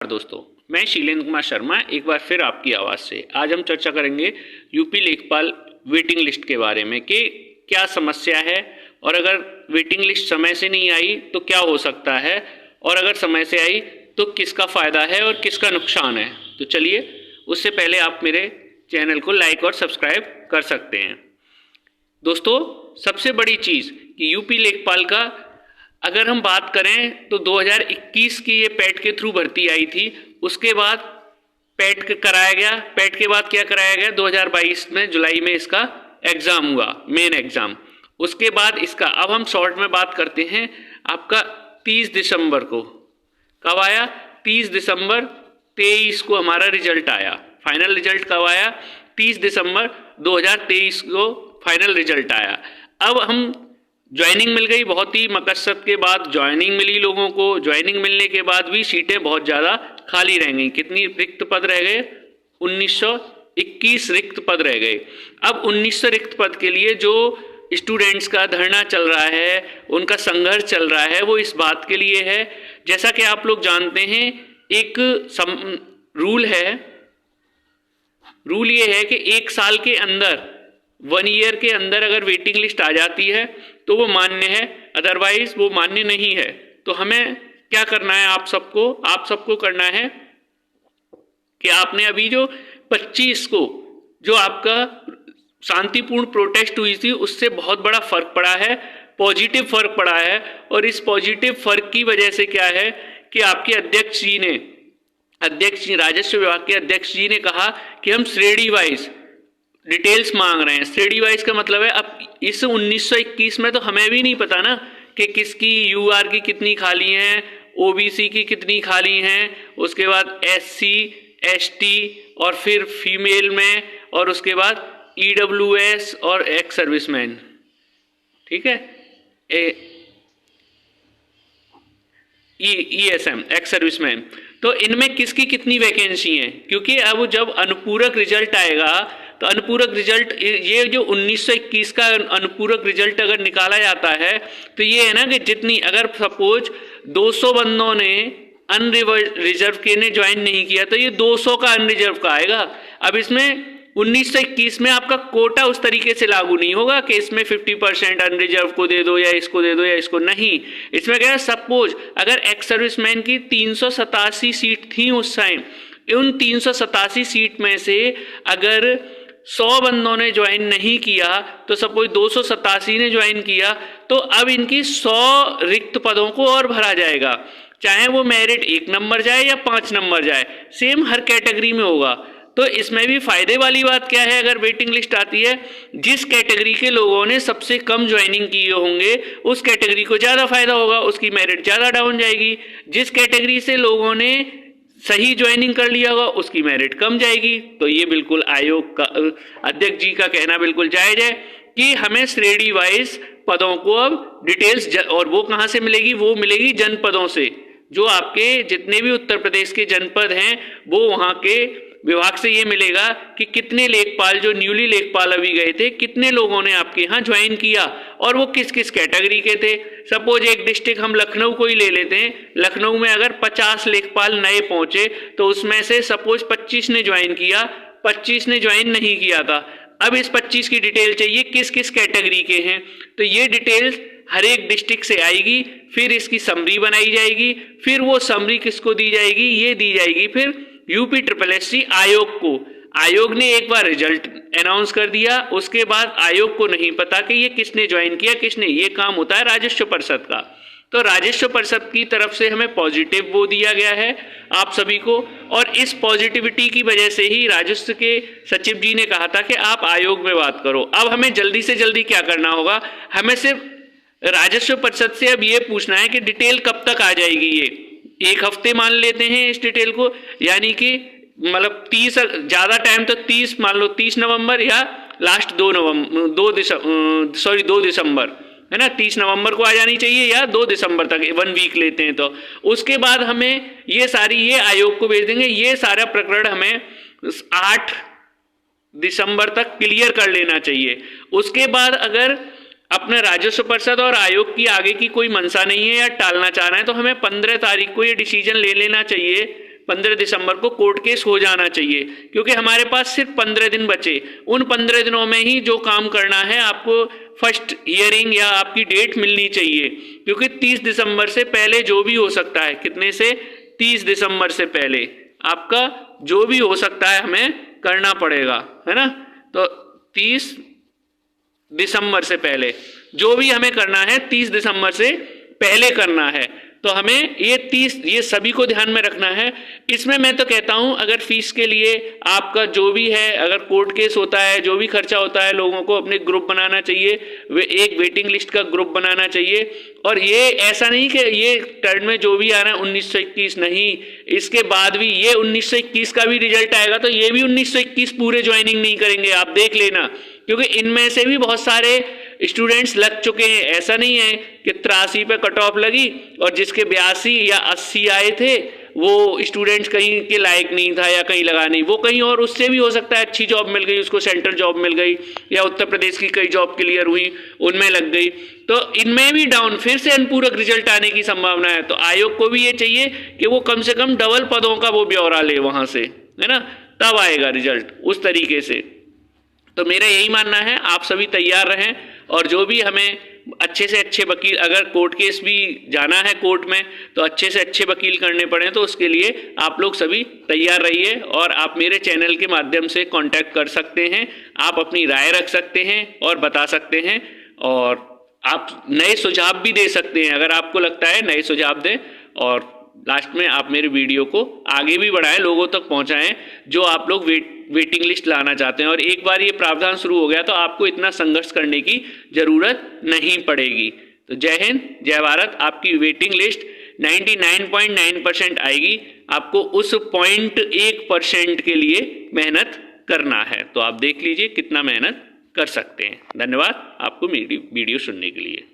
दोस्तों, मैं शीलेंद्र कुमार शर्मा एक बार फिर आपकी आवाज़ से। आज हम चर्चा करेंगे यूपी लेखपाल वेटिंग लिस्ट के बारे में कि क्या समस्या है और अगर वेटिंग लिस्ट समय से नहीं आई तो क्या हो सकता है, और अगर समय से आई तो किसका फ़ायदा है और किसका नुकसान है। तो चलिए, उससे पहले आप मेरे चैनल को लाइक और सब्सक्राइब कर सकते हैं। दोस्तों, सबसे बड़ी चीज़ कि यूपी लेखपाल का अगर हम बात करें तो 2021 की ये पैट के थ्रू भर्ती आई थी। उसके बाद पैट कराया गया। पैट के बाद क्या कराया गया, 2022 में जुलाई में इसका एग्ज़ाम हुआ, मेन एग्ज़ाम। उसके बाद इसका अब हम शॉर्ट में बात करते हैं। आपका 30 दिसंबर को कब आया, 30 दिसंबर 23 को हमारा रिजल्ट आया। फाइनल रिजल्ट कब आया, 30 दिसंबर 2023 को फाइनल रिजल्ट आया। अब हम ज्वाइनिंग मिल गई, बहुत ही मकसद के बाद ज्वाइनिंग मिली लोगों को। ज्वाइनिंग मिलने के बाद भी सीटें बहुत ज़्यादा खाली रह गई। कितनी रिक्त पद रह गए, 1921 रिक्त पद रह गए। अब 1900 रिक्त पद के लिए जो स्टूडेंट्स का धरना चल रहा है, उनका संघर्ष चल रहा है, वो इस बात के लिए है, जैसा कि आप लोग जानते हैं एक रूल ये है कि 1 साल के अंदर, 1 ईयर के अंदर अगर वेटिंग लिस्ट आ जाती है तो वो मान्य है, अदरवाइज वो मान्य नहीं है। तो हमें क्या करना है, आप सबको करना है कि आपने अभी जो 25 को जो आपका शांतिपूर्ण प्रोटेस्ट हुई थी उससे बहुत बड़ा फर्क पड़ा है, पॉजिटिव फर्क पड़ा है। और इस पॉजिटिव फर्क की वजह से क्या है कि आपके अध्यक्ष जी, राजस्व विभाग के अध्यक्ष जी ने कहा कि हम श्रेणी वाइज डिटेल्स मांग रहे हैं। श्रेणी वाइज का मतलब है अब इस 1921 में तो हमें भी नहीं पता ना कि किसकी यूआर की कितनी खाली हैं, ओबीसी की कितनी खाली हैं, उसके बाद एससी एसटी और फिर फीमेल में, और उसके बाद ईडब्ल्यूएस और एक्स सर्विसमैन, ठीक है, ईएसएम एक्स सर्विसमैन। तो इनमें किसकी कितनी वैकेंसी है, क्योंकि अब जब अनुपूरक रिजल्ट आएगा तो अनुपूरक रिजल्ट, ये जो 1921 का अनुपूरक रिजल्ट अगर निकाला जाता है तो ये है ना कि जितनी, अगर सपोज 200 बंदों ने अनरिजर्व के ने ज्वाइन नहीं किया तो ये 200 का अनरिजर्व का आएगा। अब इसमें 1921 में आपका कोटा उस तरीके से लागू नहीं होगा कि इसमें 50% अनरिजर्व को दे दो या इसको दे दो या इसको नहीं। इसमें क्या है, सपोज अगर एक्स सर्विसमैन की 387 सीट थी उस टाइम, उन 387 सीट में से अगर 100 बंदों ने ज्वाइन नहीं किया तो सपोज 287 ने ज्वाइन किया, तो अब इनकी 100 रिक्त पदों को और भरा जाएगा, चाहे वो मेरिट 1 नंबर जाए या 5 नंबर जाए, सेम हर कैटेगरी में होगा। तो इसमें भी फायदे वाली बात क्या है, अगर वेटिंग लिस्ट आती है, जिस कैटेगरी के लोगों ने सबसे कम ज्वाइनिंग किए होंगे उस कैटेगरी को ज़्यादा फायदा होगा, उसकी मेरिट ज़्यादा डाउन जाएगी। जिस कैटेगरी से लोगों ने सही ज्वाइनिंग कर लिया होगा उसकी मेरिट कम जाएगी। तो ये बिल्कुल आयोग का अध्यक्ष जी का कहना बिल्कुल जायज़ है कि हमें श्रेणी वाइज पदों को अब डिटेल्स, और वो कहाँ से मिलेगी, वो मिलेगी जनपदों से। जो आपके जितने भी उत्तर प्रदेश के जनपद हैं वो वहाँ के विभाग से ये मिलेगा कि कितने लेखपाल, जो न्यूली लेखपाल अभी गए थे, कितने लोगों ने आपके यहाँ ज्वाइन किया और वो किस किस कैटेगरी के थे। सपोज एक डिस्ट्रिक्ट हम लखनऊ को ही ले लेते हैं, लखनऊ में अगर 50 लेखपाल नए पहुंचे तो उसमें से सपोज 25 ने ज्वाइन किया, 25 ने ज्वाइन नहीं किया था। अब इस 25 की डिटेल चाहिए किस किस कैटेगरी के हैं, तो ये डिटेल्स हर एक डिस्ट्रिक्ट से आएगी, फिर इसकी समरी बनाई जाएगी, फिर वो समरी किसको दी जाएगी, ये दी जाएगी फिर यूपी SSSC आयोग को। आयोग ने एक बार रिजल्ट अनाउंस कर दिया, उसके बाद आयोग को नहीं पता कि ये किसने ज्वाइन किया किसने, ये काम होता है राजस्व परिषद का। तो राजस्व परिषद की तरफ से हमें पॉजिटिव वो दिया गया है आप सभी को, और इस पॉजिटिविटी की वजह से ही राजस्व के सचिव जी ने कहा था कि आप आयोग में बात करो। अब हमें जल्दी से जल्दी क्या करना होगा, हमें सिर्फ राजस्व परिषद से अब ये पूछना है कि डिटेल कब तक आ जाएगी। ये 1 हफ्ते मान लेते हैं इस डिटेल को, यानी कि मतलब 30, ज़्यादा टाइम तो 30 मान लो, 30 नवंबर या लास्ट 2 दिसंबर है ना, 30 नवंबर को आ जानी चाहिए या 2 दिसंबर तक, 1 वीक लेते हैं। तो उसके बाद हमें ये आयोग को भेज देंगे। ये सारा प्रकरण हमें 8 दिसंबर तक क्लियर कर लेना चाहिए। उसके बाद अगर अपने राजस्व परिषद और आयोग की आगे की कोई मंशा नहीं है या टालना चाह रहे हैं तो हमें 15 तारीख को ये डिसीजन ले लेना चाहिए 15 दिसंबर को कोर्ट केस हो जाना चाहिए, क्योंकि हमारे पास सिर्फ 15 दिन बचे। उन 15 दिनों में ही जो काम करना है आपको फर्स्ट हियरिंग या आपकी डेट मिलनी चाहिए, क्योंकि 30 दिसंबर से पहले जो भी हो सकता है, कितने से 30 दिसंबर से पहले आपका जो भी हो सकता है हमें करना पड़ेगा, है ना। तो 30 दिसंबर से पहले जो भी हमें करना है 30 दिसंबर से पहले करना है। तो हमें ये सभी को ध्यान में रखना है। इसमें मैं तो कहता हूं अगर फीस के लिए आपका जो भी है, अगर कोर्ट केस होता है, जो भी खर्चा होता है, लोगों को अपने ग्रुप बनाना चाहिए, वे एक वेटिंग लिस्ट का ग्रुप बनाना चाहिए। और ये ऐसा नहीं कि ये टर्न में जो भी आ रहा है 1921 नहीं, इसके बाद भी ये 1921 का भी रिजल्ट आएगा तो ये भी 1921 पूरे ज्वाइनिंग नहीं करेंगे, आप देख लेना, क्योंकि इनमें से भी बहुत सारे स्टूडेंट्स लग चुके हैं। ऐसा नहीं है कि 83 पे कट ऑफ लगी और जिसके 82 या 80 आए थे वो स्टूडेंट्स कहीं के लायक नहीं था या कहीं लगा नहीं, वो कहीं और उससे भी हो सकता है अच्छी जॉब मिल गई, उसको सेंट्रल जॉब मिल गई या उत्तर प्रदेश की कई जॉब क्लियर हुई उनमें लग गई। तो इनमें भी डाउन फिर से अनुपूरक रिजल्ट आने की संभावना है। तो आयोग को भी ये चाहिए कि वो कम से कम डबल पदों का वो ब्यौरा ले वहां से, है ना, तब आएगा रिजल्ट उस तरीके से। तो मेरा यही मानना है आप सभी तैयार रहें, और जो भी हमें अच्छे से अच्छे वकील, अगर कोर्ट केस भी जाना है कोर्ट में तो अच्छे से अच्छे वकील करने पड़े, तो उसके लिए आप लोग सभी तैयार रहिए। और आप मेरे चैनल के माध्यम से कांटेक्ट कर सकते हैं, आप अपनी राय रख सकते हैं और बता सकते हैं, और आप नए सुझाव भी दे सकते हैं अगर आपको लगता है नए सुझाव दें। और लास्ट में आप मेरे वीडियो को आगे भी बढ़ाएं, लोगों तक पहुंचाएं जो आप लोग वेटिंग लिस्ट लाना चाहते हैं। और एक बार ये प्रावधान शुरू हो गया तो आपको इतना संघर्ष करने की जरूरत नहीं पड़ेगी। तो जय हिंद, जय भारत। आपकी वेटिंग लिस्ट 99.9% आएगी, आपको उस 0.1% के लिए मेहनत करना है। तो आप देख लीजिए कितना मेहनत कर सकते हैं। धन्यवाद आपको मेरी वीडियो सुनने के लिए।